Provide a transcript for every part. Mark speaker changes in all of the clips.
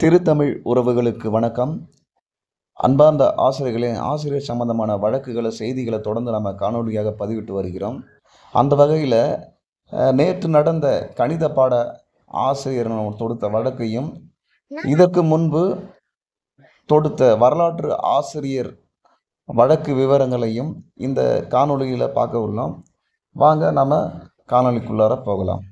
Speaker 1: சிறுதமிழ் உறவுகளுக்கு வணக்கம். அன்பார்ந்த ஆசிரியர்களே, ஆசிரியர் சம்பந்தமான வழக்குகளை, செய்திகளை தொடர்ந்து நம்ம காணொலியாக பதிவிட்டு வருகிறோம். அந்த வகையில் நேற்று நடந்த கணித பாட ஆசிரியர் தொடுத்த வழக்கையும், இதற்கு முன்பு தொடுத்த வரலாற்று ஆசிரியர் வழக்கு விவரங்களையும் இந்த காணொலியில் பார்க்க உள்ளோம். வாங்க நம்ம காணொலிக்குள்ளார போகலாம்.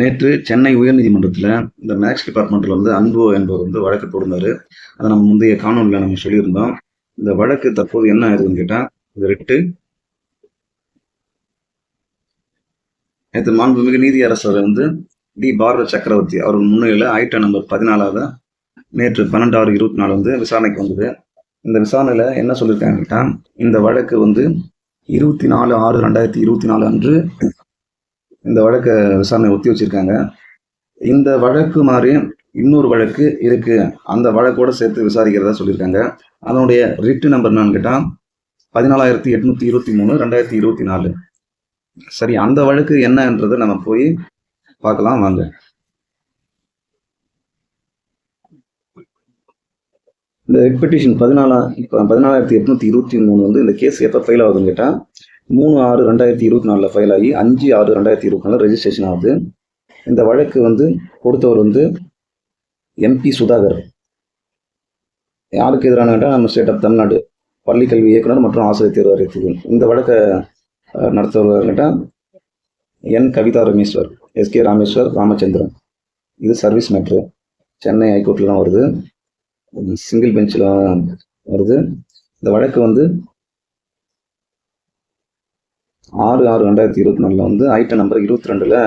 Speaker 2: நேற்று சென்னை உயர்நீதிமன்றத்தில் இந்த மேக்ஸ் டிபார்ட்மெண்ட்டில் வந்து அன்பு என்பவர் வழக்கு தொடர்ந்தார். அதை நம்ம முந்தைய காணொலியில் நம்ம சொல்லியிருந்தோம். இந்த வழக்கு தற்போது என்ன ஆயிருதுன்னு கேட்டால், இது ரிட்டு நேற்று மாண்புமிகு நீதியரசர் டி பாரத சக்கரவர்த்தி அவர்கள் முன்னிலையில் ஐட்டம் நம்பர் 14 நேற்று 12/6/24 விசாரணைக்கு வந்தது. இந்த விசாரணையில் என்ன சொல்லியிருக்காங்க கேட்டால், இந்த வழக்கு 24/6/2024 அன்று இந்த வழக்கை விசாரணை ஒத்தி வச்சிருக்காங்க. இந்த வழக்கு மாதிரி இன்னொரு வழக்கு இருக்கு, அந்த வழக்கோடு சேர்த்து விசாரிக்கிறதா சொல்லியிருக்காங்க. அதனுடைய ரிட்டு நம்பர் என்னன்னு கேட்டால் 14,823/2024. சரி, அந்த வழக்கு என்னன்றதை நம்ம போய் பார்க்கலாம் வாங்க. இந்த பெட்டிஷன் 14,823 இந்த கேஸ் எப்போ ஃபைல் ஆகுதுன்னு கேட்டால் 3/6/2024 ஃபைல் ஆகி 5/6/2024 ரெஜிஸ்ட்ரேஷன் ஆகுது. இந்த வழக்கு கொடுத்தவர் MP சுதாகர். யாருக்கு எதிரான கேட்டால் நம்ம ஸ்டேட் ஆஃப் தமிழ்நாடு பள்ளிக்கல்வி இயக்குனர் மற்றும் ஆசிரியர் தேர்வு வாரியத்துக்கு. இந்த வழக்கை நடத்துவர் கேட்டால் N கவிதா ரமேஸ்வர், SK ராமேஸ்வர் ராமச்சந்திரன். இது சர்வீஸ் மேட்ரு. சென்னை ஹைகோர்ட்டில் தான் வருது, சிங்கிள் பெஞ்சில் வருது. இந்த வழக்கு 6/6/2024 ஐட்டம் நம்பர் 22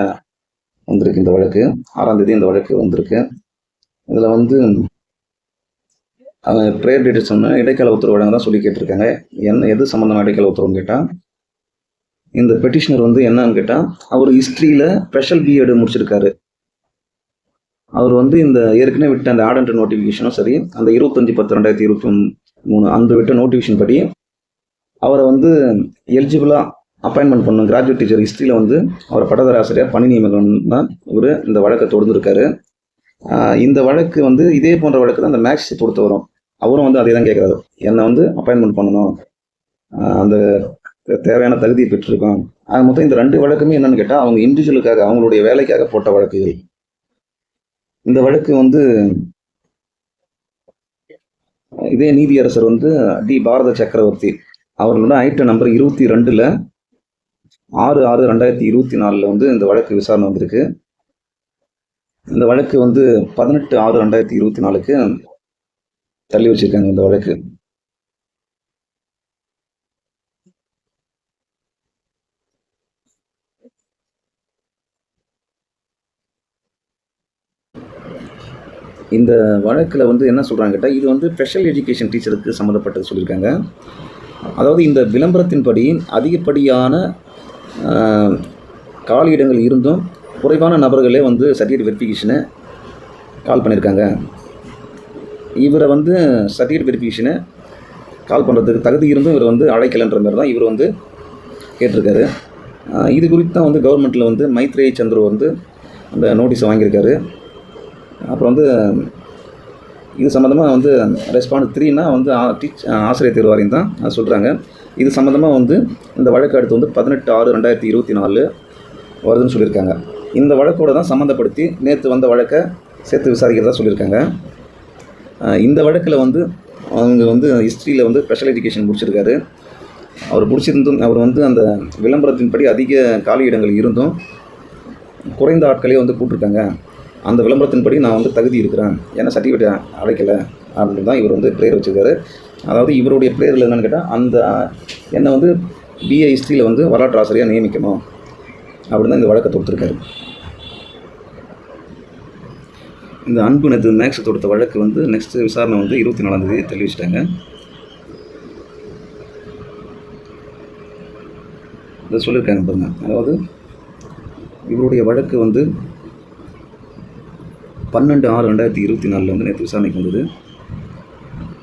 Speaker 2: வந்திருக்கு. இந்த வழக்கு 6ஆம் தேதி இந்த வழக்கு வந்திருக்கு. இதில் அவங்க ப்ரேயர் டேட் சொன்ன இடைக்கால உத்தரவு வழங்க தான் சொல்லி கேட்டிருக்காங்க. எது சம்மந்தமாக இடைக்கால உத்தரவுன்னு கேட்டால், இந்த பெட்டிஷனர் என்னன்னு கேட்டால், அவர் ஹிஸ்ட்ரியில் ஸ்பெஷல் BEd முடிச்சிருக்காரு. அவர் இந்த ஏற்கனவே விட்ட அந்த ஆர்டன்ட் நோட்டிஃபிகேஷனும் சரி, அந்த 25/10/2023 அந்த விட்ட நோட்டிஃபிகேஷன் படி அவரை எலிஜிபிளாக அப்பாயின்மெண்ட் பண்ணணும். கிராஜுவேட் டீச்சர் ஹிஸ்ட்ரியில் அவர் பட்டதாரி ஆசிரியர் பணி நியமனம் தான் இவர் இந்த வழக்கை தொடர்ந்துருக்காரு. இந்த வழக்கு இதே போன்ற வழக்கு தான் அந்த மேக்ஸ் பொறுத்த வரும். அவரும் அதே தான் கேட்குறாரு, என்னை அப்பாயின்மெண்ட் பண்ணணும், அந்த தேவையான தகுதியை பெற்றிருக்கோம். அது மொத்தம் இந்த 2 வழக்குமே என்னன்னு கேட்டால், அவங்க இண்டிவிஜுவலுக்காக அவங்களுடைய வேலைக்காக போட்ட வழக்குகள். இந்த வழக்கு இதே நீதியரசர் டி பாரத சக்கரவர்த்தி அவர்களோட ஐட்டம் நம்பர் 22 6/6/2024 இந்த வழக்கு விசாரணை வந்திருக்கு. இந்த வழக்கு 18/6/2024 தள்ளி வச்சிருக்காங்க. இந்த வழக்கு இந்த வழக்கில் என்ன சொல்கிறாங்க கேட்டால், இது ஸ்பெஷல் எஜுகேஷன் டீச்சருக்கு சம்மந்தப்பட்டது சொல்லியிருக்காங்க. அதாவது இந்த விளம்பரத்தின்படி அதிகப்படியான காலியிடங்கள் இருந்தும் குறைவான நபர்களே சர்டிஃபிகேட் வெரிஃபிகேஷனை கால் பண்ணியிருக்காங்க. இவரை சர்டிஃபிகேட் வெரிஃபிகேஷனை கால் பண்ணுறதுக்கு தகுதி இருந்தும் இவர் அழைக்கலைன்ற மாதிரி தான் இவர் கேட்டிருக்காரு. இது குறித்து தான் கவர்மெண்ட்டில் மைத்ரேயி சந்துரு அந்த நோட்டீஸை வாங்கியிருக்காரு. அப்புறம் இது சம்மந்தமாக ரெஸ்பாண்ட் 3னா ஆசிரியர் தேர்வு வாரியம் தான் சொல்கிறாங்க. இது சம்மந்தமாக இந்த வழக்கு அடுத்து 18/6/2024 வருதுன்னு சொல்லியிருக்காங்க. இந்த வழக்கோடு தான் சம்மந்தப்படுத்தி நேற்று வந்த வழக்கை சேர்த்து விசாரிக்கிறதா சொல்லியிருக்காங்க. இந்த வழக்கில் அவங்க ஹிஸ்ட்ரியில் ஸ்பெஷல் எஜுகேஷன் முடிச்சிருக்காரு. அவர் முடிச்சிருந்தும் அவர் அந்த விளம்பரத்தின்படி அதிக காலியிடங்கள் இருந்தும் குறைந்த ஆட்களே கூப்பிட்ருக்காங்க. அந்த விளம்பரத்தின்படி நான் தகுதி இருக்கிறேன், ஏன்னா சர்டிஃபிகேட் அழைக்கலை அப்படின்னு தான் இவர் ப்ரேயர் வச்சுருக்காரு. அதாவது இவருடைய ப்ரேயரில் என்னென்னு கேட்டால், அந்த என்னை BA ஹிஸ்ட்ரியில் வரலாற்று ஆசிரியர் நியமிக்கணும் அப்படின்னு தான் இந்த வழக்கை தொடுத்துருக்காரு. இந்த அன்பு நேற்று மேக்ஸ் தொடுத்த வழக்கு நெக்ஸ்ட் விசாரணை 24ஆம் தேதி தள்ளி வச்சுட்டாங்க. இதை சொல்லியிருக்காங்க பாருங்க. அதாவது இவருடைய வழக்கு 12/6/2024 நேற்று விசாரணைக்கு வந்தது.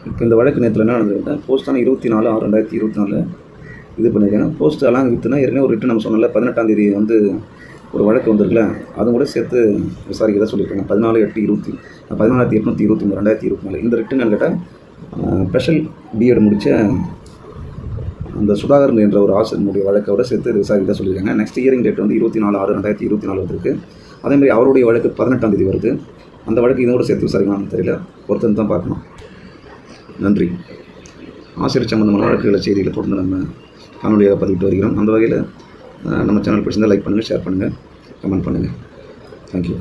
Speaker 2: இப்போ இந்த வழக்கு நேற்று என்ன நடந்ததுன்னா, போஸ்டான 24/6/2024 இது பண்ணியிருக்காங்க. போஸ்ட் அலாங் வித்துனா ஏற்கனவே ஒரு ரிட்டு நம்ம சொன்னல 18ஆம் தேதி ஒரு வழக்கு வந்திருக்குல்ல, அதுவும் கூட சேர்த்து விசாரிக்கிறதா சொல்லியிருக்காங்க. 14/8/2023 2024 இந்த ரிட்டு என்னன்னு கேட்டால் ஸ்பெஷல் பிஎட் முடித்த அந்த சுதாகரன் என்ற ஒரு ஆசிரியனுடைய வழக்கோட சேர்த்து விசாரிக்கிறதா சொல்லியிருக்காங்க. நெக்ஸ்ட் ஹியரிங் டேட் வந்து 24/6/2024 வந்திருக்கு. அதேமாதிரி அவருடைய வழக்கு 18ஆம் தேதி வருது. அந்த வழக்கு இதோடு சேர்த்து விசாரிக்கலாம்னு தெரியல, பொறுத்து தான் பார்க்கணும். நன்றி. ஆசிரியர் சம்பந்தமான வழக்குகளை செய்திகளை தொடர்ந்து நம்ம காணொலியாக பதிவிட்டு வருகிறோம். அந்த வகையில் நம்ம சேனல் பிடிச்சிருந்தால் லைக் பண்ணுங்கள், ஷேர் பண்ணுங்கள், கமெண்ட் பண்ணுங்கள். தேங்க்யூ.